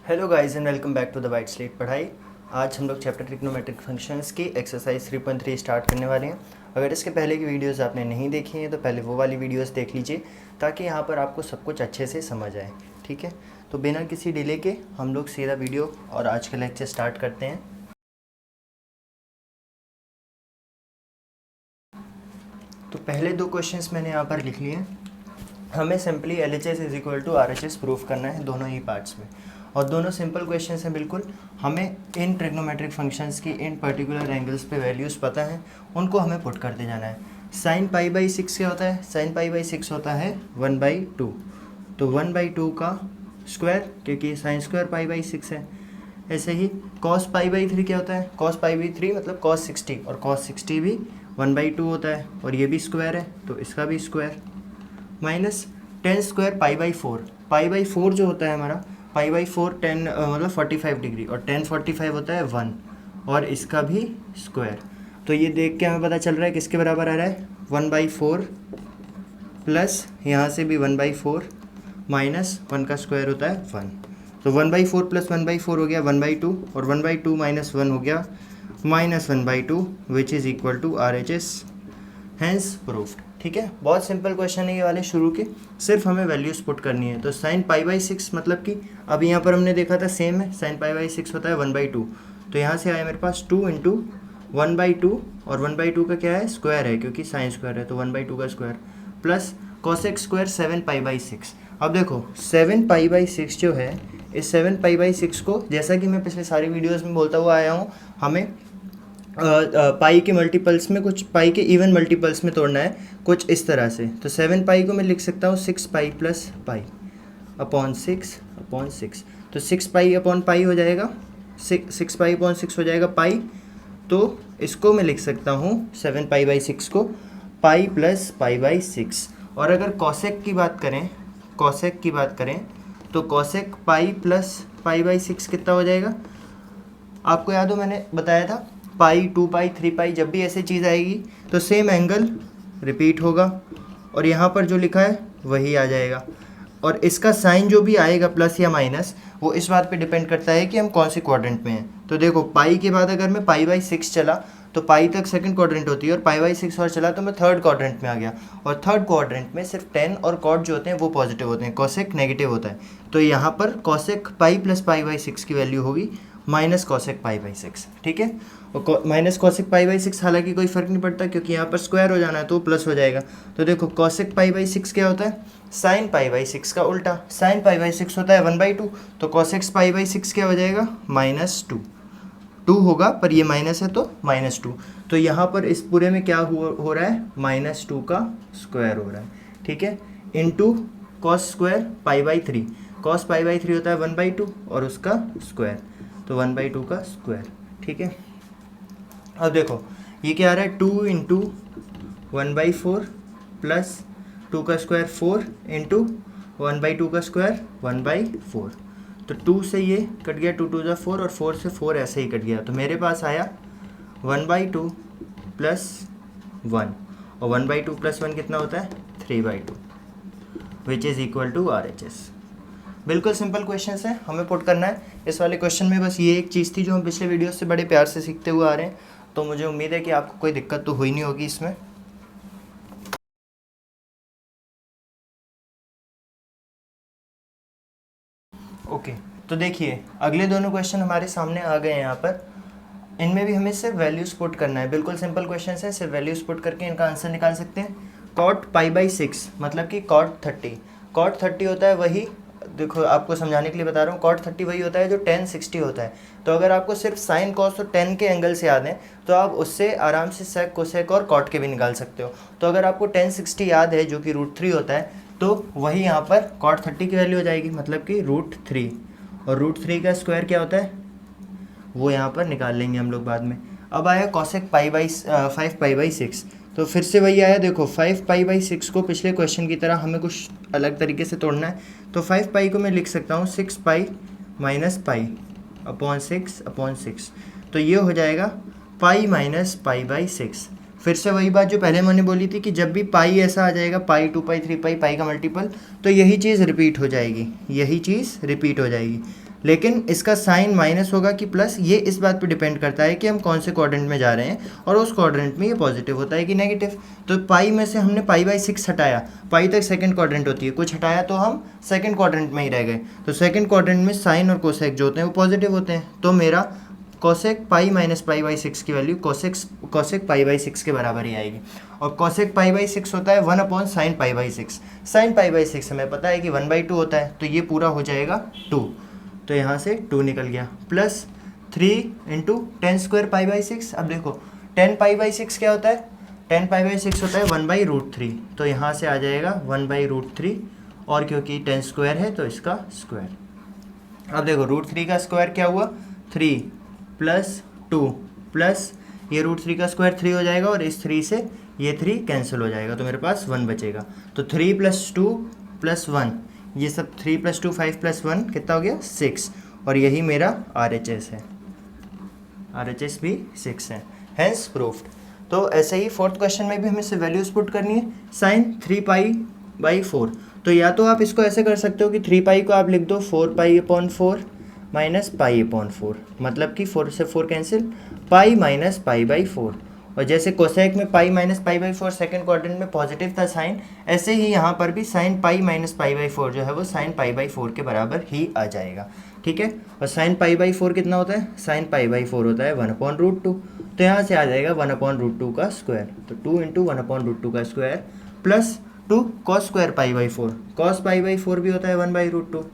Hello guys and welcome back to the white slate पढ़ाई। आज हम लोग चैप्टर ट्रिग्नोमेट्रिक फंक्शंस की एक्सरसाइज 3.3 स्टार्ट करने वाले हैं। अगर इसके पहले की वीडियोस आपने नहीं देखी हैं तो पहले वो वाली वीडियोस देख लीजिए ताकि यहाँ पर आपको सब कुछ अच्छे से समझ आए। ठीक है, तो बिना किसी डिले के हम लोग सीधा वीडियो और आज का लेक्चर स्टार्ट करते हैं। तो पहले दो क्वेश्चंस मैंने यहाँ पर लिख लिए हैं। हमें simply LHS is equal to RHS proof करना है दोनों ही पार्ट्स में, और दोनों सिंपल क्वेश्चंस हैं बिल्कुल। हमें इन ट्रिग्नोमेट्रिक फंक्शंस की इन पर्टिकुलर एंगल्स पे वैल्यूज़ पता हैं, उनको हमें पुट करते जाना है। साइन पाई बाई 6 क्या होता है? साइन पाई बाई 6 होता है 1/2। तो 1/2 का स्क्वायर, क्योंकि साइन स्क्वायर पाई बाई 6 है। ऐसे ही कॉस पाई बाई 3 क्या होता है? कॉस पाई बाई 3 मतलब कॉस 60, और कॉस 60 भी 1/2 होता है, और ये भी स्क्वायर है तो इसका भी square. Minus ten square pi by 4। Pi by 4 जो होता है हमारा, पाई बाई 4 10 मतलब 45 डिग्री, और 10 45 होता है 1, और इसका भी स्क्वायर। तो ये देख के हमें पता चल रहा है किसके बराबर आ रहा है? 1/4 प्लस यहाँ से भी 1/4 माइनस 1 का स्क्वायर होता है 1। तो 1/4 प्लस 1/4 हो गया 1/2, और 1/2 माइनस 1 हो गया -1/2, which is equal to RHS, hence proofed. ठीक है, बहुत सिंपल क्वेश्चन है ये वाले शुरू के, सिर्फ हमें वैल्यूज पुट करनी है। तो साइन पाई बाई 6 मतलब कि अभी यहाँ पर हमने देखा था सेम है, साइन पाई बाई 6 होता है 1/2। तो यहाँ से आया मेरे पास 2 × 1/2, और 1/2 का क्या है? स्क्वायर है, क्योंकि साइन स्क्वायर है तो 1/2 का square, plus cosec square 7 pi by 6। अब देखो 7 पाई बाई 6 जो है, इस 7 पाई बाई 6 को, जैसा कि मैं पिछले सारी वीडियोज़ में बोलता हुआ आया हूँ, हमें पाई के मल्टीपल्स में, कुछ पाई के इवन मल्टीपल्स में तोड़ना है, कुछ इस तरह से। तो 7 पाई को मैं लिख सकता हूँ 6 पाई प्लस पाई अपॉन 6। तो 6 पाई अपॉन पाई हो जाएगा, 6 पाई अपॉन 6 हो जाएगा पाई। तो इसको मैं लिख सकता हूँ 7 पाई बाई 6 को पाई प्लस पाई बाई 6। और अगर कॉसेक की बात करें, तो cosec pi plus pi by 6 कितना हो जाएगा? आपको याद हो मैंने बताया था, पाई 2 पाई 3 पाई, जब भी ऐसी चीज़ आएगी तो सेम एंगल रिपीट होगा, और यहाँ पर जो लिखा है वही आ जाएगा। और इसका साइन जो भी आएगा प्लस या माइनस, वो इस बात पे डिपेंड करता है कि हम कौन से क्वाड्रेंट में हैं। तो देखो पाई के बाद अगर मैं पाई बाई 6 चला तो पाई तक सेकंड क्वाड्रेंट होती है, और पाई बाई 6 और चला तो मैं थर्ड क्वाड्रेंट में आ गया, और थर्ड क्वाड्रेंट में सिर्फ टेन और कॉट जो होते हैं वो पॉजिटिव होते हैं, कॉसेक नेगेटिव होता है। तो यहाँ पर cosec pi plus pi by 6 की वैल्यू होगी माइनस कॉसेक पाई बाई 6। ठीक है, और माइनस कॉसेक पाई बाई 6 हालांकि कोई फ़र्क नहीं पड़ता, क्योंकि यहाँ पर स्क्वायर हो जाना है तो प्लस हो जाएगा। तो देखो कॉसेक पाई बाई 6 क्या होता है? साइन पाई बाई 6 का उल्टा। साइन पाई बाई 6 होता है 1/2, तो कॉसेक्स पाई बाई 6 क्या हो जाएगा? -2 होगा, पर ये माइनस है तो -2। तो यहाँ पर इस पूरे में क्या हो रहा है? -2 का स्क्वायर हो रहा है। ठीक है, into cos square pi by 3। Cos pi by 3 होता है 1/2, और उसका स्क्वायर, तो 1/2 का स्क्वायर। ठीक है, अब देखो ये क्या आ रहा है? 2 × 1/4 प्लस 2 का स्क्वायर 4 इंटू 1/2 का स्क्वायर 1/4। तो 2 से ये कट गया, 2 2 4, और 4 से 4 ऐसे ही कट गया। तो मेरे पास आया 1/2 प्लस 1, और 1/2 प्लस 1 कितना होता है? 3/2, which is equal to RHS। बिल्कुल सिंपल क्वेश्चन है, हमें पुट करना है। इस वाले क्वेश्चन में बस ये एक चीज़ थी जो हम पिछले वीडियो से बड़े प्यार से सीखते हुए आ रहे हैं, तो मुझे उम्मीद है कि आपको कोई दिक्कत तो हुई नहीं होगी इसमें। ओके, तो देखिए अगले दोनों क्वेश्चन हमारे सामने आ गए हैं यहाँ पर। इनमें भी हमें सिर्फ वैल्यूज़ पुट करना है, बिल्कुल सिंपल क्वेश्चन है, सिर्फ वैल्यूज़ पुट करके इनका आंसर निकाल सकते हैं। कॉट पाई बाई 6 मतलब कि कॉट 30। कॉट 30 होता है वही, देखो आपको समझाने के लिए बता रहा हूँ, कॉट 30 वही होता है जो tan 60 होता है। तो अगर आपको सिर्फ साइन कॉस और tan के एंगल से याद है तो आप उससे आराम से सेक कोसेक और कॉट के भी निकाल सकते हो। तो अगर आपको tan 60 याद है जो कि √3 होता है, तो वही यहाँ पर कॉट 30 की वैल्यू हो जाएगी, मतलब कि √3, और √3 का स्क्वायर क्या होता है वो यहाँ पर निकाल लेंगे हम लोग बाद में। अब आया cosec pi by 5 pi by 6, तो फिर से वही आया। देखो 5 पाई बाई 6 को पिछले क्वेश्चन की तरह हमें कुछ अलग तरीके से तोड़ना है। तो 5 पाई को मैं लिख सकता हूँ 6 पाई माइनस पाई अपॉन 6। तो ये हो जाएगा पाई माइनस पाई बाई 6। फिर से वही बात जो पहले मैंने बोली थी कि जब भी पाई ऐसा आ जाएगा, पाई 2 पाई 3 पाई, पाई का मल्टीपल, तो यही चीज़ रिपीट हो जाएगी, लेकिन इसका साइन माइनस होगा कि प्लस, ये इस बात पे डिपेंड करता है कि हम कौन से क्वाड्रेंट में जा रहे हैं और उस क्वाड्रेंट में ये पॉजिटिव होता है कि नेगेटिव। तो पाई में से हमने पाई बाई 6 हटाया, पाई तक सेकंड क्वाड्रेंट होती है, कुछ हटाया तो हम सेकंड क्वाड्रेंट में ही रह गए। तो सेकंड क्वाड्रेंट में साइन और कोसेक जो होते हैं वो पॉजिटिव होते हैं। तो मेरा cosec pi minus pi by 6 की वैल्यू कोसेक पाई बाई 6 के बराबर ही आएगी। और कोसेक पाई बाई 6 होता है 1 upon sine pi by 6। Sine pi by 6 हमें पता है कि 1/2 होता है, तो ये पूरा हो जाएगा 2। तो यहाँ से 2 निकल गया, plus 3 into 10 square pi by 6। अब देखो 10 पाई बाई 6 क्या होता है, 10 पाई बाई 6 होता है 1/√3। तो यहाँ से आ जाएगा 1/√3, और क्योंकि 10 स्क्वायर है तो इसका स्क्वायर। अब देखो √3 का स्क्वायर क्या हुआ, 3 प्लस 2 प्लस ये √3 का स्क्वायर 3 हो जाएगा, और इस 3 से ये 3 कैंसिल हो जाएगा, तो मेरे पास 1 बचेगा। तो 3 + 2 + 1, ये सब 3 + 2 5 + 1 कितना हो गया 6, और यही मेरा RHS है। RHS भी 6 है, हैंस प्रूफ्ड। तो ऐसे ही फोर्थ क्वेश्चन में भी हमें से वैल्यूज पुट करनी है। साइन 3π/4, तो या तो आप इसको ऐसे कर सकते हो कि 3π को आप लिख दो 4π/4 माइनस π/4, मतलब कि 4 से 4 कैंसिल, पाई माइनस π/4। और जैसे कोसेक में पाई माइनस π/4 सेकेंड क्वाड्रेंट में पॉजिटिव था साइन, ऐसे ही यहाँ पर भी साइन पाई माइनस π/4 जो है वो साइन π/4 के बराबर ही आ जाएगा, ठीक है। और साइन π/4 कितना होता है, साइन π/4 होता है 1/√2। तो यहाँ से आ जाएगा 1/√2 का स्क्वायर, तो 2 इंटू 1/√2 का square plus 2 cos square π/4, cos π/4 भी होता है 1/√2,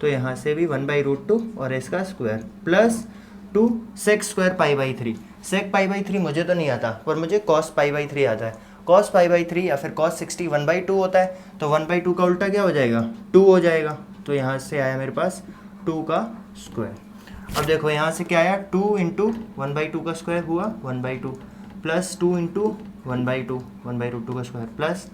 तो यहाँ से भी 1/√2 और इसका स्क्वायर प्लस 2 सेक स्क्वायर π/3। सेक π/3 मुझे तो नहीं आता, पर मुझे कॉस π/3 आता है। कॉस π/3 या फिर कॉस 60 1/2 होता है, तो 1/2 का उल्टा क्या हो जाएगा, 2 हो जाएगा। तो यहाँ से आया मेरे पास 2 का स्क्वायर। अब देखो यहाँ से क्या आया, 2 इंटू 1/2 का स्क्वायर हुआ 1/2 प्लस 2 इंटू 1/2 1/√2 का स्क्वायर प्लस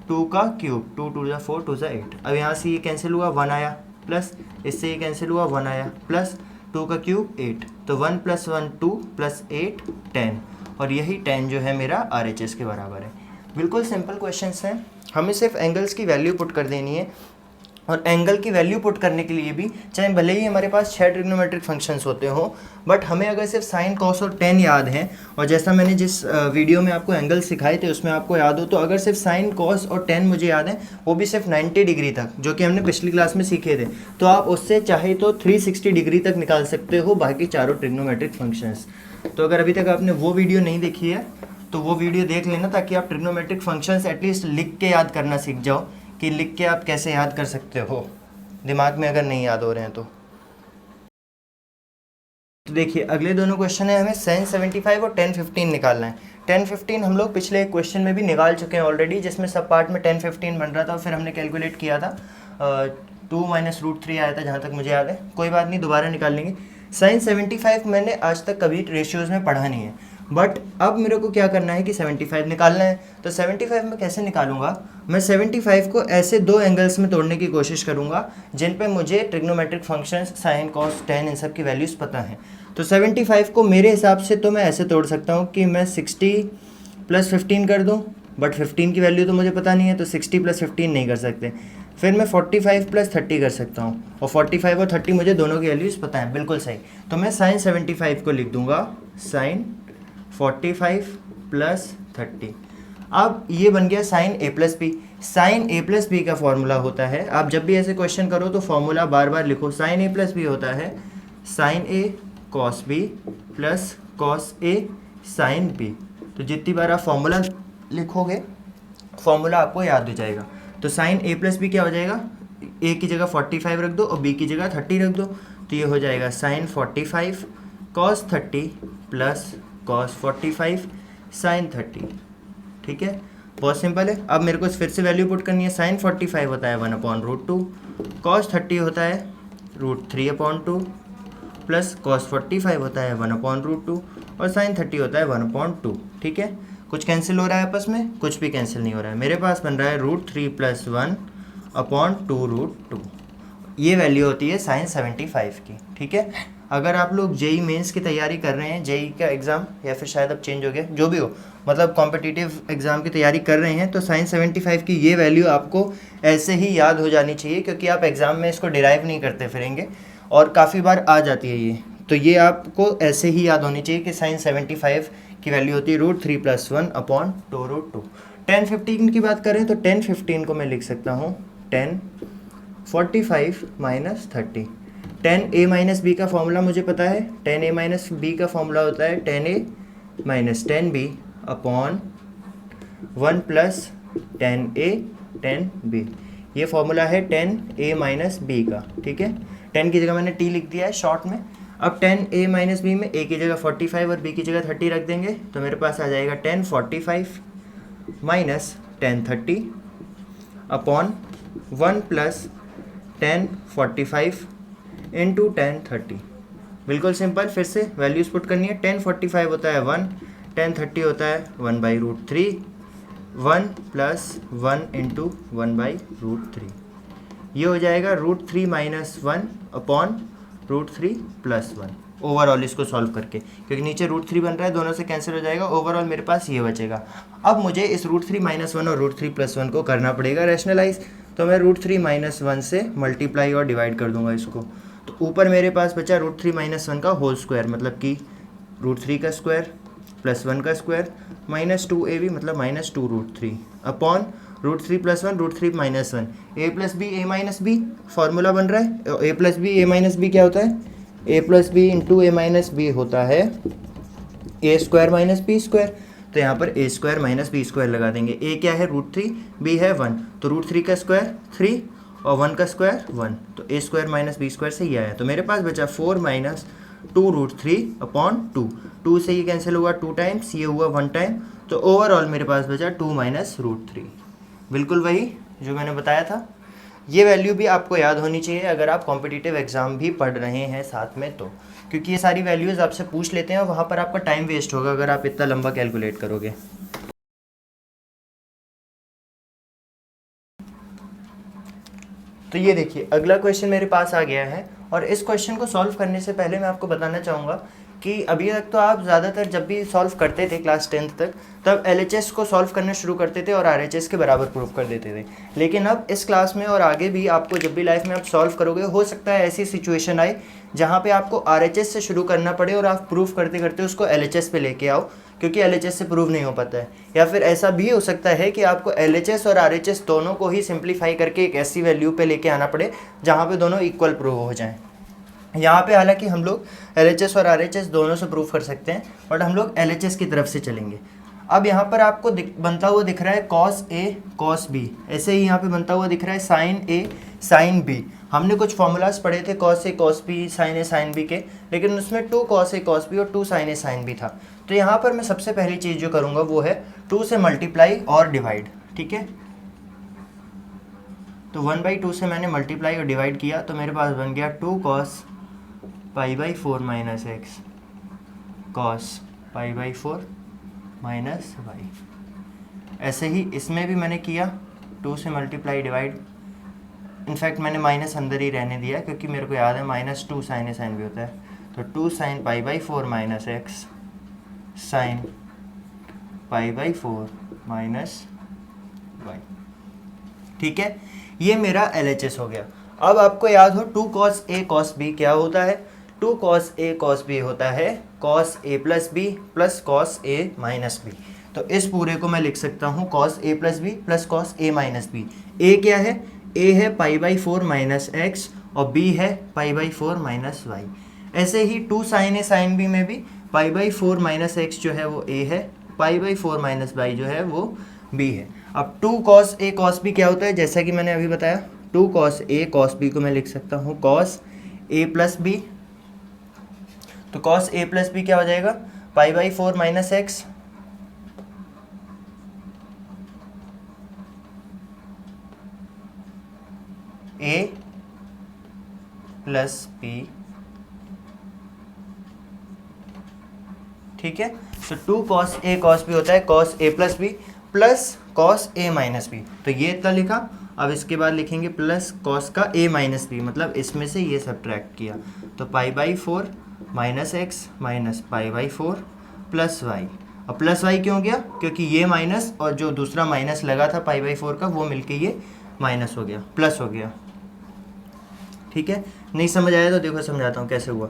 2 का क्यूब, 2 2 = 4 2 = 8। अब यहाँ से ये कैंसिल हुआ 1 आया, प्लस इससे ये कैंसिल हुआ 1 आया, प्लस 2 का क्यूब 8, तो 1 + 1 2 + 8 10, और यही 10 जो है मेरा RHS के बराबर है। बिल्कुल सिंपल क्वेश्चंस हैं, हमें सिर्फ एंगल्स की वैल्यू पुट कर देनी है। और एंगल की वैल्यू पुट करने के लिए भी, चाहे भले ही हमारे पास 6 ट्रिग्नोमेट्रिक फंक्शंस होते हो, बट हमें अगर सिर्फ साइन कॉस और टेन याद हैं, और जैसा मैंने जिस वीडियो में आपको एंगल सिखाए थे उसमें आपको याद हो, तो अगर सिर्फ साइन कॉस और टेन मुझे याद है, वो भी सिर्फ 90 डिग्री तक, जो कि हमने पिछली क्लास में सीखे थे, तो आप उससे चाहे तो 360 डिग्री तक निकाल सकते हो बाकी चारों ट्रिग्नोमेट्रिक फंक्शंस। तो अगर अभी तक आपने वो वीडियो नहीं देखी है तो वो वीडियो देख लेना, ताकि आप ट्रिग्नोमेट्रिक फंक्शंस एटलीस्ट लिख के याद करना सीख जाओ, कि लिख के आप कैसे याद कर सकते हो दिमाग में अगर नहीं याद हो रहे हैं तो। देखिए अगले दोनों क्वेश्चन है, हमें sin 75 और tan 15 निकालना है। tan 15 हम लोग पिछले एक क्वेश्चन में भी निकाल चुके हैं ऑलरेडी, जिसमें सब पार्ट में tan 15 बन रहा था, फिर हमने कैलकुलेट किया था 2 - √3 आया था जहाँ तक मुझे याद है। कोई बात नहीं, दोबारा निकाल लेंगे। sin 75 मैंने आज तक कभी रेशियोज़ में पढ़ा नहीं है, बट अब मेरे को क्या करना है कि 75 निकालना है। तो 75 में कैसे निकालूंगा, मैं 75 को ऐसे दो एंगल्स में तोड़ने की कोशिश करूंगा जिन पे मुझे trigonometric functions sine cos tan इन सब की वैल्यूज़ पता हैं। तो 75 को मेरे हिसाब से तो मैं ऐसे तोड़ सकता हूँ कि मैं 60 + 15 कर दूँ, बट 15 की वैल्यू तो मुझे पता नहीं है, तो 60 + 15 नहीं कर सकते। फिर मैं 45 + 30 कर सकता हूँ, और 45 और 30 मुझे दोनों की वैल्यूज़ पता है, बिल्कुल सही। तो मैं साइन 75 को लिख दूंगा साइन 45 + 30। अब ये बन गया sine A + B। Sine A + B का फॉर्मूला होता है, आप जब भी ऐसे क्वेश्चन करो तो फॉर्मूला बार बार लिखो। साइन A + B होता है sign A cos B + cos A sin B। तो जितनी बार आप फॉर्मूला लिखोगे फॉर्मूला आपको याद हो जाएगा। तो साइन A + B क्या हो जाएगा, A की जगह 45 रख दो और B की जगह 30 रख दो, तो ये हो जाएगा साइन 45 cos 30 + cos 45 sin 30। ठीक है, बहुत सिंपल है। अब मेरे को फिर से वैल्यू पुट करनी है। साइन 45 होता है 1/√2, cos 30 होता है √3/2, प्लस cos 45 होता है 1/√2, और sin 30 होता है 1/2। ठीक है, कुछ कैंसिल हो रहा है आपस में, कुछ भी कैंसिल नहीं हो रहा है। मेरे पास बन रहा है √3 + 1/2√2। ये वैल्यू होती है साइन 75 की। ठीक है, अगर आप लोग जेई मेंस की तैयारी कर रहे हैं, जेई का एग्ज़ाम, या फिर शायद अब चेंज हो गया, जो भी हो, मतलब कॉम्पिटिटिव एग्ज़ाम की तैयारी कर रहे हैं, तो साइन 75 की ये वैल्यू आपको ऐसे ही याद हो जानी चाहिए, क्योंकि आप एग्ज़ाम में इसको डिराइव नहीं करते फिरेंगे। और काफ़ी बार आ जाती है ये, तो ये आपको ऐसे ही याद होनी चाहिए कि साइन 75 की वैल्यू होती है √3+1/2√2। 1015 की बात करें तो 1015 को मैं लिख सकता हूँ 1045 माइनस 30। 10a माइनस बी का फॉर्मूला मुझे पता है, 10a माइनस बी का फॉर्मूला होता है 10a minus 10b upon 1 plus 10a 10b। ये फॉर्मूला है 10a माइनस बी का, ठीक है। 10 की जगह मैंने t लिख दिया है शॉर्ट में। अब 10a माइनस बी में a की जगह 45 और b की जगह 30 रख देंगे तो मेरे पास आ जाएगा 1045 माइनस 1030 अपॉन 1 प्लस 1045 इंटू 1030। बिल्कुल सिंपल, फिर से वैल्यूज पुट करनी है। 1045 होता है 1, 1030 होता है 1/√3, 1 प्लस 1 इंटू 1/√3। ये हो जाएगा √3 माइनस 1 अपॉन √3 प्लस 1 ओवरऑल इसको सॉल्व करके, क्योंकि नीचे √3 बन रहा है, दोनों से कैंसिल हो जाएगा, ओवरऑल मेरे पास ये बचेगा। अब मुझे इस √3 माइनस 1 और √3 प्लस 1 को करना पड़ेगा रैशनलाइज, तो मैं √3 माइनस 1 से मल्टीप्लाई और डिवाइड कर दूंगा इसको। तो ऊपर मेरे पास बचा √3 माइनस 1 का होल स्क्वायर, मतलब कि √3 का स्क्वायर प्लस 1 का स्क्वायर माइनस 2ab मतलब minus 2√3 upon √3 plus 1 √3 minus 1 a plus b a minus b formula बन रहा है। a plus b a minus b क्या होता है? a plus b into a minus b होता है a square minus b square. तो यहाँ पर a square minus b square लगा देंगे। a क्या है √3, b है 1, तो √3 का स्क्वायर 3 और 1 का स्क्वायर 1, तो a square minus b square से ये आया। तो मेरे पास बचा 4 माइनस 2√3 अपॉन 2, 2 से ये कैंसिल हुआ 2 टाइम्स, ये हुआ 1 टाइम, तो ओवरऑल मेरे पास बचा 2 माइनस √3। बिल्कुल वही जो मैंने बताया था। ये वैल्यू भी आपको याद होनी चाहिए अगर आप कॉम्पिटिटिव एग्जाम भी पढ़ रहे हैं साथ में, तो क्योंकि ये सारी वैल्यूज़ आपसे पूछ लेते हैं और वहाँ पर आपका टाइम वेस्ट होगा अगर आप इतना लंबा कैलकुलेट करोगे। तो ये देखिए अगला क्वेश्चन मेरे पास आ गया है, और इस क्वेश्चन को सॉल्व करने से पहले मैं आपको बताना चाहूँगा कि अभी तक तो आप ज़्यादातर जब भी सॉल्व करते थे क्लास 10th तक, तब LHS को सॉल्व करना शुरू करते थे और RHS के बराबर प्रूफ कर देते थे। लेकिन अब इस क्लास में और आगे भी आपको जब भी लाइफ में आप सॉल्व करोगे, हो सकता है ऐसी सिचुएशन आए जहाँ पे आपको RHS से शुरू करना पड़े और आप प्रूफ करते करते उसको LHS पे लेके आओ, क्योंकि LHS से प्रूव नहीं हो पाता है। या फिर ऐसा भी हो सकता है कि आपको LHS और RHS दोनों को ही सिंप्लीफाई करके एक ऐसी वैल्यू पे लेके आना पड़े जहाँ पे दोनों इक्वल प्रूव हो जाएं। यहाँ पे हालांकि हम लोग LHS और RHS दोनों से प्रूव कर सकते हैं, बट हम लोग LHS की तरफ से चलेंगे। अब यहाँ पर आपको बनता हुआ दिख रहा है cos A cos B, ऐसे ही यहाँ पे बनता हुआ दिख रहा है sin A sin B। हमने कुछ फॉर्मूलाज पढ़े थे cos A cos B sin A sin B के, लेकिन उसमें 2 cos A cos B और 2 sin A sin B था। तो यहाँ पर मैं सबसे पहली चीज़ जो करूँगा वो है 2 से मल्टीप्लाई और डिवाइड, ठीक है। तो 1/2 से मैंने मल्टीप्लाई और डिवाइड किया, तो मेरे पास बन गया 2 cos π/4 minus x cos π/4 minus y। ऐसे ही इसमें भी मैंने किया 2 से मल्टीप्लाई डिवाइड, इनफैक्ट मैंने माइनस अंदर ही रहने दिया क्योंकि मेरे को याद है -2 sin A sin B होता है। तो 2 sin π/4 minus x sin π/4 minus y, ठीक है। ये मेरा LHS हो गया। अब आपको याद हो 2 cos A cos B क्या होता है? 2 cos A cos B होता है cos A plus B plus cos A minus B। तो इस पूरे को मैं लिख सकता हूँ cos A plus B plus cos A minus B। A क्या है? A है π/4 माइनस x और B है π/4 माइनस y। ऐसे ही 2 sin A sin B में भी π/4 माइनस x जो है वो A है, π/4 माइनस y जो है वो B है। अब 2 cos A cos B क्या होता है? जैसा कि मैंने अभी बताया 2 cos A cos B को मैं लिख सकता हूँ cos A प्लस B। तो cos A प्लस B क्या हो जाएगा? π/4 minus x A plus B, ठीक है। तो 2 cos A cos B होता है cos A plus B plus cos A minus B। तो ये इतना लिखा। अब इसके बाद लिखेंगे प्लस cos का A माइनस B, मतलब इसमें से ये सब्ट्रैक्ट किया, तो π/4 minus x minus π/4 plus y। अब प्लस y क्यों गया? क्योंकि ये माइनस और जो दूसरा माइनस लगा था π/4 का वो मिलके ये माइनस हो गया, प्लस हो गया। ठीक है, नहीं समझ आया तो देखो समझाता हूँ कैसे हुआ।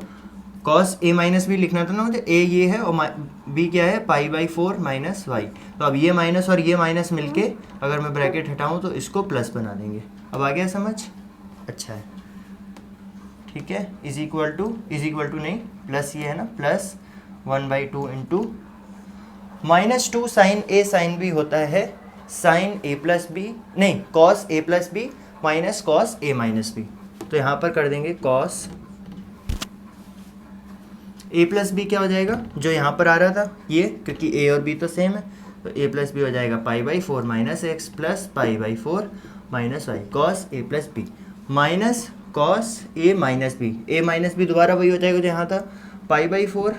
कॉस ए माइनस बी लिखना था ना मुझे, ए ये है और बी क्या है, पाई बाई 4 माइनस वाई। तो अब ये माइनस और ये माइनस मिलके अगर मैं ब्रैकेट हटाऊँ तो इसको प्लस बना देंगे। अब आ गया समझ? अच्छा है, ठीक है। इज इक्वल टू नहीं, प्लस ये है ना, प्लस 1/2 इंटू -2 साइन ए साइन बी होता है साइन ए प्लस बी, नहीं cos a plus b minus cos a minus B. तो यहाँ पर कर देंगे कॉस ए प्लस बी क्या हो जाएगा, जो यहाँ पर आ रहा था ये, क्योंकि ए और बी तो सेम है, तो ए प्लस बी हो जाएगा pi by 4 minus x plus pi by 4 minus y, cos a plus b minus cos a minus b दोबारा वही हो जाएगा जो यहाँ था, pi by 4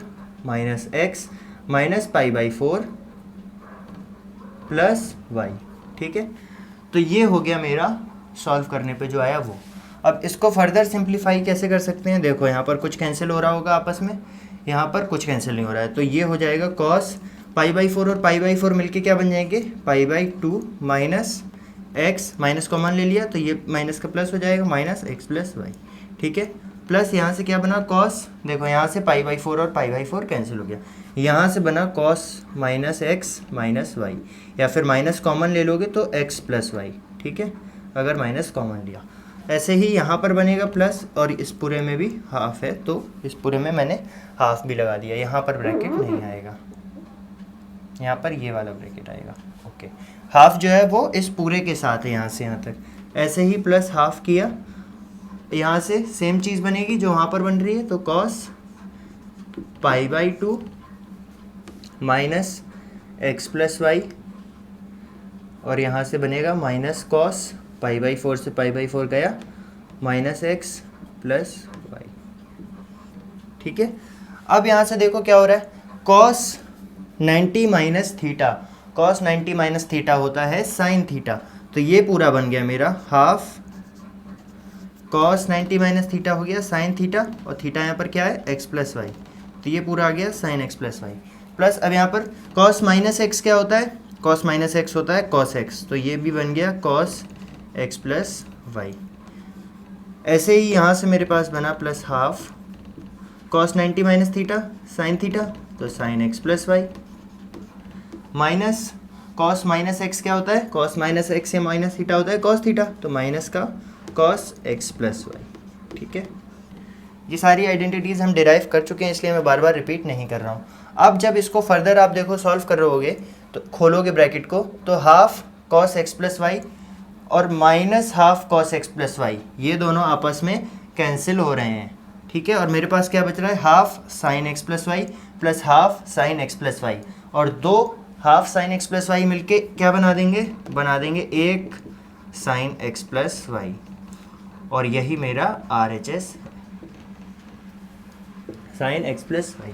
minus x minus pi by 4 plus Y. ठीक है, तो ये हो गया मेरा सॉल्व करने पे जो आया वो। अब इसको फर्दर सिंप्लीफाई कैसे कर सकते हैं, देखो यहाँ पर कुछ कैंसिल हो रहा होगा आपस में, यहाँ पर कुछ कैंसिल नहीं हो रहा है, तो ये हो जाएगा कॉस पाई बाई 4 और पाई बाई 4 मिलके क्या बन जाएंगे, पाई by 2 minus x, minus common ले लिया तो ये माइनस का प्लस हो जाएगा, माइनस एक्स प्लस वाई। ठीक है, प्लस यहाँ से क्या बना कॉस, देखो यहाँ से पाई बाई 4 और पाई बाई 4 कैंसिल हो गया, यहाँ से बना cos minus x minus y, या फिर माइनस कॉमन ले लोगे तो एक्स प्लस वाई। ठीक है, अगर माइनस कॉमन लिया, ऐसे ही यहाँ पर बनेगा प्लस, और इस पूरे में भी हाफ है तो इस पूरे में मैंने हाफ भी लगा दिया, यहाँ पर ब्रैकेट नहीं आएगा, यहाँ पर ये वाला ब्रैकेट आएगा। ओके, हाफ जो है वो इस पूरे के साथ है यहाँ से यहाँ तक, ऐसे ही प्लस हाफ किया, यहाँ से सेम चीज़ बनेगी जो वहाँ पर बन रही है, तो cos pi by 2 minus x plus y, और यहाँ से बनेगा माइनस कॉस पाई बाई 4 से पाई बाई 4 गया, माइनस एक्स प्लस वाई। ठीक है, अब यहाँ से देखो क्या हो रहा है, cos 90 minus theta, cos 90 minus theta होता है साइन थीटा, तो ये पूरा बन गया मेरा हाफ कॉस 90 माइनस थीटा हो गया साइन थीटा, और थीटा यहाँ पर क्या है एक्स प्लस वाई, तो ये पूरा आ गया sine x plus y. Plus अब यहाँ पर कॉस माइनस एक्स क्या होता है, कॉस माइनस एक्स होता है कॉस एक्स, तो ये भी बन गया कॉस एक्स प्लस वाई। ऐसे ही यहाँ से मेरे पास बना plus half cos 90 minus theta sine theta, तो sine x plus Y, minus cos minus X क्या होता है, कॉस माइनस एक्स या माइनस थीटा होता है कॉस थीटा, तो माइनस का कॉस एक्स प्लस वाई। ठीक है, ये सारी आइडेंटिटीज़ हम डिराइव कर चुके हैं, इसलिए मैं बार बार रिपीट नहीं कर रहा हूँ। अब जब इसको फर्दर आप देखो सॉल्व कर रहोगे तो खोलोगे ब्रैकेट को, तो half cos x plus y और minus half cos x plus y, ये दोनों आपस में कैंसिल हो रहे हैं। ठीक है, और मेरे पास क्या बच रहा है, half sine x plus y plus half sine x plus y, और दो half sine x plus y मिलके क्या बना देंगे एक साइन एक्स प्लस वाई, और यही मेरा RHS sine x plus y.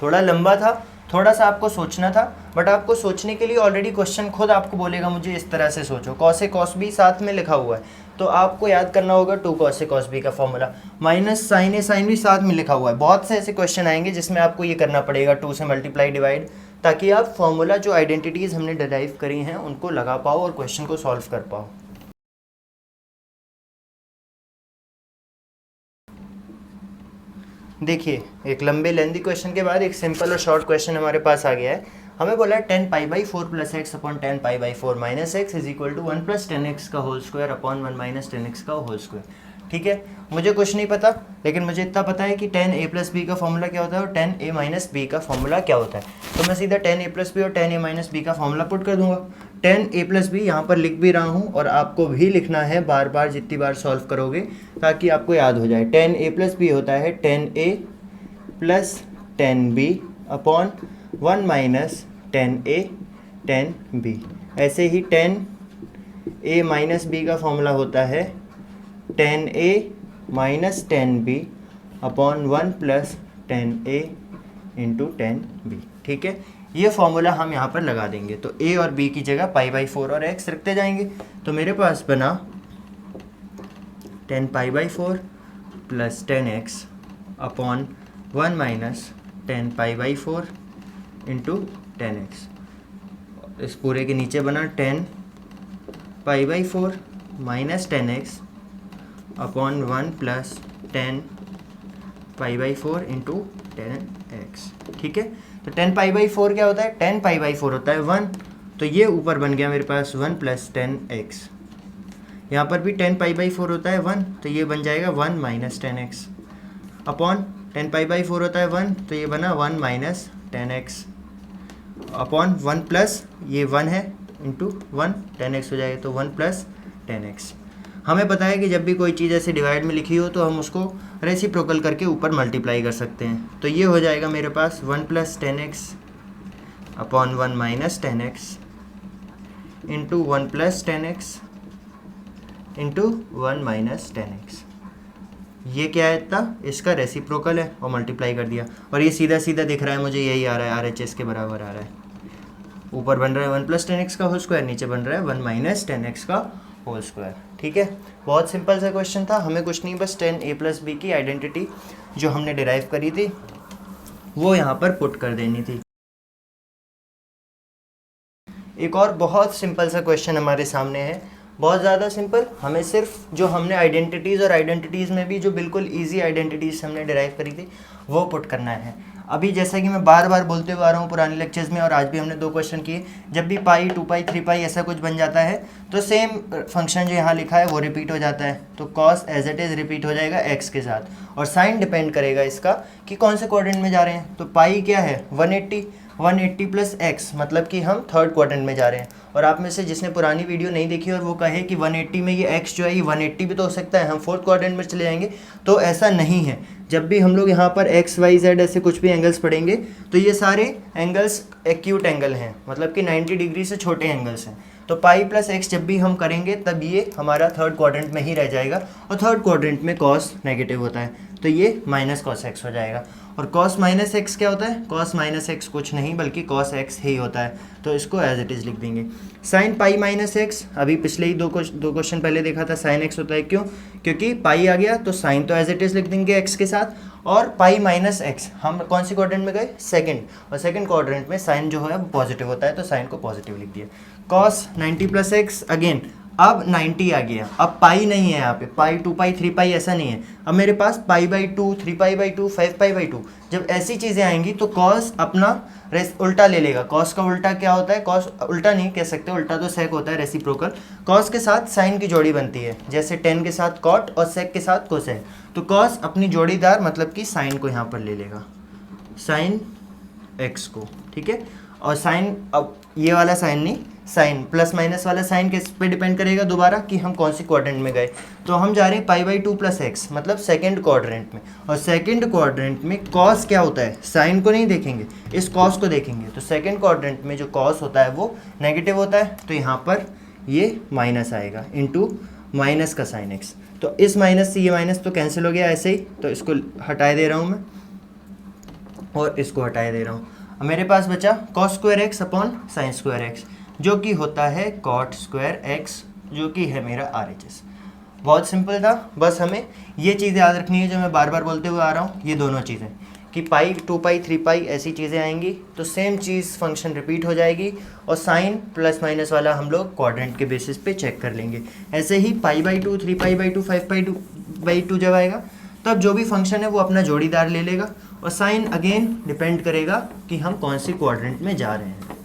थोड़ा लंबा था, थोड़ा सा आपको सोचना था, बट आपको सोचने के लिए ऑलरेडी क्वेश्चन खुद आपको बोलेगा मुझे इस तरह से सोचो, कॉस ए कॉस बी साथ में लिखा हुआ है, तो आपको याद करना होगा 2 कॉस ए कॉस बी का फॉर्मूला, माइनस साइन ए साइन बी साथ में लिखा हुआ है। बहुत से ऐसे क्वेश्चन आएंगे जिसमें आपको ये करना पड़ेगा 2 से मल्टीप्लाई डिवाइड, ताकि आप फॉर्मूला जो आइडेंटिटीज़ हमने डिराइव करी हैं उनको लगा पाओ और क्वेश्चन को सॉल्व कर पाओ। देखिए, एक लंबे लेंदी क्वेश्चन के बाद एक सिंपल और शॉर्ट क्वेश्चन हमारे पास आ गया है। हमें बोला है 10 pi by 4 plus x upon 10 pi by 4 minus x is equal to 1 plus 10x का whole square upon 1 minus 10x का होल स्क्वायर। ठीक है, मुझे कुछ नहीं पता, लेकिन मुझे इतना पता है कि 10a प्लस बी का फॉर्मूला क्या होता है और 10a माइनस बी का फॉर्मूला क्या होता है, तो मैं सीधा 10a प्लस बी और 10a माइनस बी का फॉर्मूला पुट कर दूंगा। 10a प्लस बी यहाँ पर लिख भी रहा हूँ, और आपको भी लिखना है बार बार जितनी बार सॉल्व करोगे, ताकि आपको याद हो जाए। 10a प्लस बी होता है 10a plus 10b upon 1 minus 10a 10b। ऐसे ही 10a माइनस बी का फॉर्मूला होता है 10a minus 10b upon 1 plus 10a into 10b। ठीक है, ये फॉर्मूला हम यहाँ पर लगा देंगे, तो a और b की जगह पाई बाई 4 और x रखते जाएंगे, तो मेरे पास बना 10 pi by 4 plus 10x upon 1 minus 10 pi by 4 into 10x। इस पूरे के नीचे बना 10 pi by 4 minus 10x upon 1 plus 10 pi by 4 into 10x, ठीक है। तो 10 पाई बाई 4 क्या होता है, 10 पाई बाई 4 होता है 1, तो ये ऊपर बन गया मेरे पास 1 प्लस 10x। यहाँ पर भी 10 पाई बाई 4 होता है 1, तो ये बन जाएगा 1 minus 10x, upon 10 pi by 4 होता है 1, तो ये बना 1 माइनस 10x, अपॉन 1 प्लस ये 1 है इंटू 1 10x हो जाएगा, तो 1 प्लस 10x। हमें पता है कि जब भी कोई चीज़ ऐसे डिवाइड में लिखी हो तो हम उसको रेसिप्रोकल करके ऊपर मल्टीप्लाई कर सकते हैं। तो ये हो जाएगा मेरे पास 1 plus 10x upon 1 minus 10x into 1 plus 10x into 1 minus 10x। ये क्या है इतना, इसका रेसिप्रोकल है और मल्टीप्लाई कर दिया, और ये सीधा सीधा दिख रहा है मुझे, यही आ रहा है, RHS के बराबर आ रहा है। ऊपर बन रहा है 1 प्लस 10x का होल स्क्वायर, नीचे बन रहा है 1 माइनस 10x का होल स्क्वायर, ठीक है। बहुत सिंपल सा क्वेश्चन था, हमें कुछ नहीं, बस 10a प्लस b की आइडेंटिटी जो हमने डिराइव करी थी वो यहाँ पर पुट कर देनी थी। एक और बहुत सिंपल सा क्वेश्चन हमारे सामने है, बहुत ज़्यादा सिंपल। हमें सिर्फ जो हमने आइडेंटिटीज़ और आइडेंटिटीज़ में भी जो बिल्कुल इजी आइडेंटिटीज़ हमने डिराइव करी थी वो पुट करना है। अभी जैसा कि मैं बार बार बोलते हुए आ रहा हूँ पुराने लेक्चर्स में, और आज भी हमने 2 क्वेश्चन किए, जब भी पाई 2 पाई 3 पाई ऐसा कुछ बन जाता है तो सेम फंक्शन जो यहाँ लिखा है वो रिपीट हो जाता है। तो cos as it is repeat हो जाएगा एक्स के साथ, और साइन डिपेंड करेगा इसका कि कौन से क्वाड्रेंट में जा रहे हैं। तो पाई क्या है 180 प्लस एक्स, मतलब कि हम थर्ड क्वाड्रेंट में जा रहे हैं। और आप में से जिसने पुरानी वीडियो नहीं देखी और वो कहे कि 180 में ये एक्स जो है ये 180 भी तो हो सकता है, हम फोर्थ क्वाड्रेंट में चले जाएंगे, तो ऐसा नहीं है। जब भी हम लोग यहाँ पर एक्स वाई जेड ऐसे कुछ भी एंगल्स पढ़ेंगे तो ये सारे एंगल्स एक्यूट एंगल हैं, मतलब कि 90 डिग्री से छोटे एंगल्स हैं। तो पाई प्लस एक्स जब भी हम करेंगे तब ये हमारा थर्ड क्वाड्रेंट में ही रह जाएगा, और थर्ड क्वाड्रेंट में कॉस नेगेटिव होता है, तो ये माइनस कॉस एक्स हो जाएगा। और कॉस माइनस एक्स क्या होता है, कॉस माइनस एक्स कुछ नहीं बल्कि कॉस एक्स ही होता है, तो इसको एज इट इज़ लिख देंगे। साइन पाई माइनस एक्स, अभी पिछले ही दो क्वेश्चन पहले देखा था साइन एक्स होता है, क्यों, क्योंकि पाई आ गया तो साइन तो एज इट इज़ लिख देंगे एक्स के साथ, और पाई माइनस एक्स हम कौन सी क्वाड्रेंट में गए, सेकंड, और सेकंड क्वाड्रेंट में साइन जो है वो पॉजिटिव होता है, तो साइन को पॉजिटिव लिख दिया। कॉस 90 प्लस एक्स, अगेन अब 90 आ गया, अब पाई नहीं है यहाँ पे, पाई 2 पाई 3 पाई ऐसा नहीं है, अब मेरे पास pi by 2 3 pi by 2 5 pi by 2। जब ऐसी चीज़ें आएंगी तो कॉस अपना उल्टा ले लेगा। कॉस का उल्टा क्या होता है, कॉस उल्टा नहीं कह सकते, उल्टा तो सेक होता है, रेसिप्रोकल। कॉस के साथ साइन की जोड़ी बनती है, जैसे टेन के साथ कॉट और सेक के साथ कोसेक। तो कॉस अपनी जोड़ीदार मतलब कि साइन को यहाँ पर ले लेगा, साइन एक्स को, ठीक है। और साइन, अब ये वाला साइन नहीं, साइन प्लस माइनस वाला साइन किस पे डिपेंड करेगा दोबारा, कि हम कौन सी क्वाड्रेंट में गए। तो हम जा रहे हैं पाई बाई 2 प्लस एक्स, मतलब सेकंड क्वाड्रेंट में, और सेकंड क्वाड्रेंट में कॉस क्या होता है, साइन को नहीं देखेंगे, इस कॉस को देखेंगे। तो सेकंड क्वाड्रेंट में जो कॉस होता है वो नेगेटिव होता है, तो यहाँ पर ये माइनस आएगा इंटू माइनस का साइन एक्स। तो इस माइनस से ये माइनस तो कैंसिल हो गया ऐसे ही, तो इसको हटाए दे रहा हूँ मैं, और इसको हटाए दे रहा हूँ। अब मेरे पास बचा cos square x upon sine square x, जो कि होता है कॉट स्क्वायर एक्स, जो कि है मेरा RHS। बहुत सिंपल था, बस हमें ये चीज़ें याद रखनी है जो मैं बार बार बोलते हुए आ रहा हूँ, ये दोनों चीज़ें, कि पाई 2 पाई 3 पाई ऐसी चीज़ें आएंगी तो सेम चीज़ फंक्शन रिपीट हो जाएगी, और साइन प्लस माइनस वाला हम लोग क्वाड्रेंट के बेसिस पे चेक कर लेंगे। ऐसे ही pi by 2 3 pi by 2 5 pi by 2 जब आएगा तब जो भी फंक्शन है वो अपना जोड़ीदार ले लेगा, और साइन अगेन डिपेंड करेगा कि हम कौन सी क्वाड्रेंट में जा रहे हैं।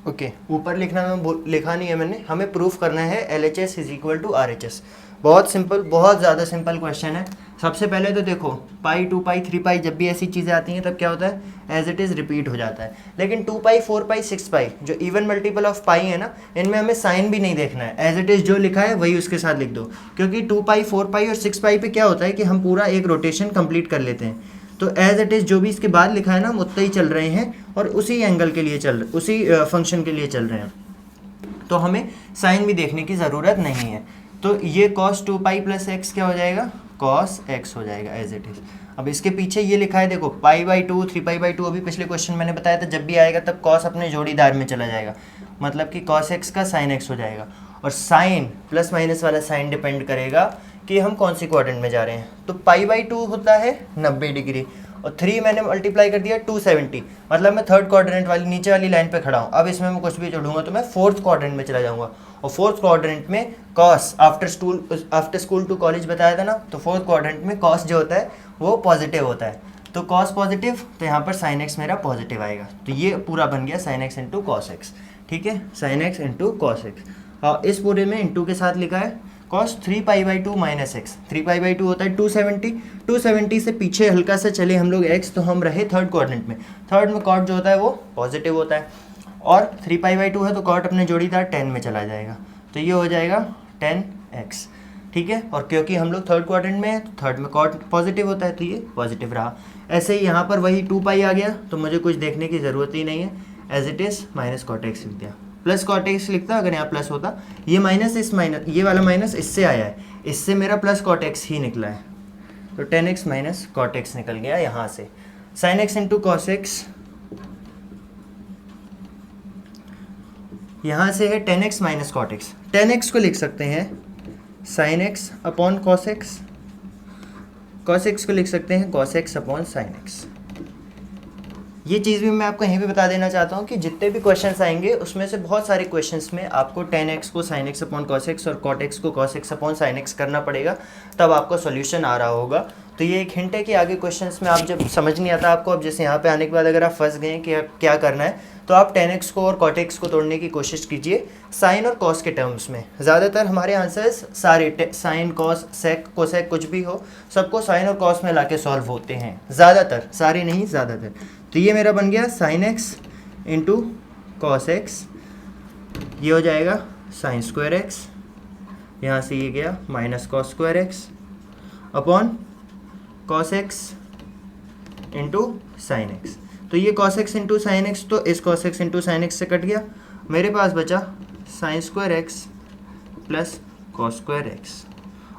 ओके, ऊपर लिखना में लिखा नहीं है मैंने, हमें प्रूफ करना है LHS is equal to RHS। बहुत सिंपल, बहुत ज़्यादा सिंपल क्वेश्चन है। सबसे पहले तो देखो पाई 2 पाई 3 पाई जब भी ऐसी चीज़ें आती हैं तब क्या होता है, एज इट इज़ रिपीट हो जाता है। लेकिन 2 पाई 4 पाई 6 पाई जो इवन मल्टीपल ऑफ पाई है ना, इनमें हमें साइन भी नहीं देखना है, एज इट इज़ जो लिखा है वही उसके साथ लिख दो। क्योंकि 2 पाई 4 पाई और 6 पाई पे क्या होता है कि हम पूरा एक रोटेशन कंप्लीट कर लेते हैं, तो एज इट इज़ जो भी इसके बाद लिखा है ना हम उतना ही चल रहे हैं, और उसी एंगल के लिए उसी फंक्शन के लिए चल रहे हैं, तो हमें साइन भी देखने की ज़रूरत नहीं है। तो ये cos 2 पाई प्लस एक्स क्या हो जाएगा, cos x हो जाएगा एज इट इज़। अब इसके पीछे ये लिखा है देखो पाई बाई 2 3 पाई बाई 2, अभी पिछले क्वेश्चन मैंने बताया था जब भी आएगा तब cos अपने जोड़ीदार में चला जाएगा, मतलब कि cos x का sin x हो जाएगा। और साइन प्लस माइनस वाला साइन डिपेंड करेगा कि हम कौन सी क्वाड्रेंट में जा रहे हैं। तो पाई बाई 2 होता है 90 डिग्री, और 3 मैंने मल्टीप्लाई कर दिया 270, मतलब मैं थर्ड क्वाड्रेंट वाली नीचे वाली लाइन पे खड़ा हूँ। अब इसमें मैं कुछ भी जोड़ूंगा तो मैं फोर्थ क्वाड्रेंट में चला जाऊँगा, और फोर्थ क्वाड्रेंट में cos after school to college बताया था ना, तो फोर्थ क्वाड्रेंट में कॉस जो होता है वो पॉजिटिव होता है, तो कॉस पॉजिटिव, तो यहाँ पर साइन एक्स मेरा पॉजिटिव आएगा। तो ये पूरा बन गया sine x into cos x, ठीक है, sine x into cos x. और इस पूरे में इंटू के साथ लिखा है कॉस 3π/2 माइनस एक्स, 3π/2 होता है 270, 270 से पीछे हल्का सा चले हम लोग एक्स, तो हम रहे थर्ड क्वाड्रेंट में। थर्ड में कॉट जो होता है वो पॉजिटिव होता है, और 3π/2 है तो कॉट अपने जोड़ीदार 10 में चला जाएगा, तो ये हो जाएगा 10x, ठीक है। और क्योंकि हम लोग थर्ड क्वाड्रेंट में है तो थर्ड में कॉट पॉजिटिव होता है, तो ये पॉजिटिव रहा। ऐसे ही यहाँ पर वही 2π आ गया, तो मुझे कुछ देखने की ज़रूरत ही नहीं है, as it is minus cot x लिख दिया, प्लस कॉट एक्स लिखता अगर यहाँ प्लस होता, ये माइनस इस माइनस, ये वाला माइनस इससे आया है, इससे मेरा प्लस कॉट एक्स ही निकला है, तो 10x माइनस कॉट एक्स निकल गया यहाँ से। Sine x into cos x, यहाँ से है 10x minus cot x, 10x को लिख सकते हैं sine x upon cos x, cos x को लिख सकते हैं cos x upon sine x. ये चीज़ भी मैं आपको यहीं पे बता देना चाहता हूँ कि जितने भी क्वेश्चंस आएंगे उसमें से बहुत सारे क्वेश्चंस में आपको 10x को sin x upon cos x और cot x को cos x upon sin x करना पड़ेगा, तब आपको सॉल्यूशन आ रहा होगा। तो ये एक हिंट है कि आगे क्वेश्चंस में आप जब समझ नहीं आता आपको, अब जैसे यहाँ पे आने के बाद अगर आप फंस गए कि क्या करना है, तो आप 10x को और cot x को तोड़ने की कोशिश कीजिए साइन और कॉस के टर्म्स में। ज़्यादातर हमारे आंसर्स सारे साइन कॉस सेक कोसेक कुछ भी हो, सबको साइन और कॉस में ला के सॉल्व होते हैं, ज़्यादातर, सारे नहीं ज़्यादातर। तो ये मेरा बन गया sine x into cos x, ये हो जाएगा साइन स्क्वायर एक्स, यहाँ से ये गया minus cos square x upon cos x into sine x. तो ये cos x into sine x, तो इस cos x into sine x से कट गया, मेरे पास बचा sine square x plus cos square x,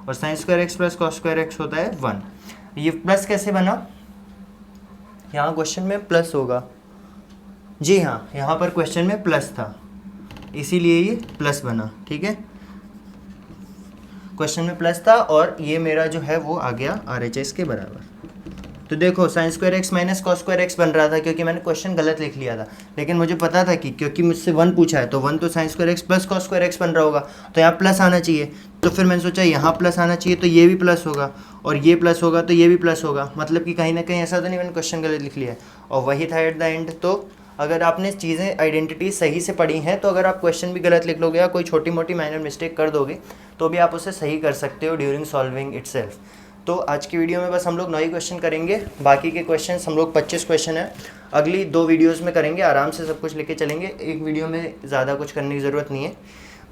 और sine square x plus cos square x होता है 1। ये प्लस कैसे बना, यहाँ क्वेश्चन में प्लस होगा, जी हाँ, यहाँ पर क्वेश्चन में प्लस था इसीलिए ये प्लस बना, ठीक है, क्वेश्चन में प्लस था और ये मेरा जो है वो आ गया RHS के बराबर। तो देखो sign square x minus cos square x बन रहा था क्योंकि मैंने क्वेश्चन गलत लिख लिया था, लेकिन मुझे पता था कि क्योंकि मुझसे 1 पूछा है तो 1 तो sign square x plus cos square x बन रहा होगा, तो यहाँ प्लस आना चाहिए, तो फिर मैंने सोचा यहाँ प्लस आना चाहिए तो ये भी प्लस होगा, और ये प्लस होगा तो ये भी प्लस होगा, मतलब कि कहीं ना कहीं ऐसा तो नहीं मैंने क्वेश्चन गलत लिख लिया है, और वही था एट द एंड। तो अगर आपने चीज़ें आइडेंटिटी सही से पढ़ी हैं तो अगर आप क्वेश्चन भी गलत लिख लोगे या कोई छोटी मोटी माइनर मिस्टेक कर दोगे तो भी आप उसे सही कर सकते हो ड्यूरिंग सॉल्विंग इटसेल्फ। तो आज की वीडियो में बस हम लोग 9 ही क्वेश्चन करेंगे, बाकी के क्वेश्चन हम लोग 25 क्वेश्चन है अगली 2 वीडियोस में करेंगे, आराम से सब कुछ लेके चलेंगे, एक वीडियो में ज़्यादा कुछ करने की ज़रूरत नहीं है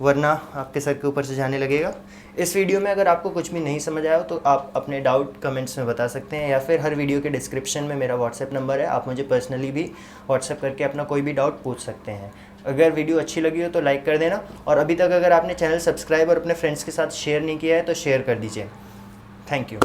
वरना आपके सर के ऊपर से जाने लगेगा। इस वीडियो में अगर आपको कुछ भी नहीं समझ आया हो तो आप अपने डाउट कमेंट्स में बता सकते हैं, या फिर हर वीडियो के डिस्क्रिप्शन में मेरा व्हाट्सएप नंबर है, आप मुझे पर्सनली भी व्हाट्सएप करके अपना कोई भी डाउट पूछ सकते हैं। अगर वीडियो अच्छी लगी हो तो लाइक कर देना, और अभी तक अगर आपने चैनल सब्सक्राइब और अपने फ्रेंड्स के साथ शेयर नहीं किया है तो शेयर कर दीजिए। Thank you.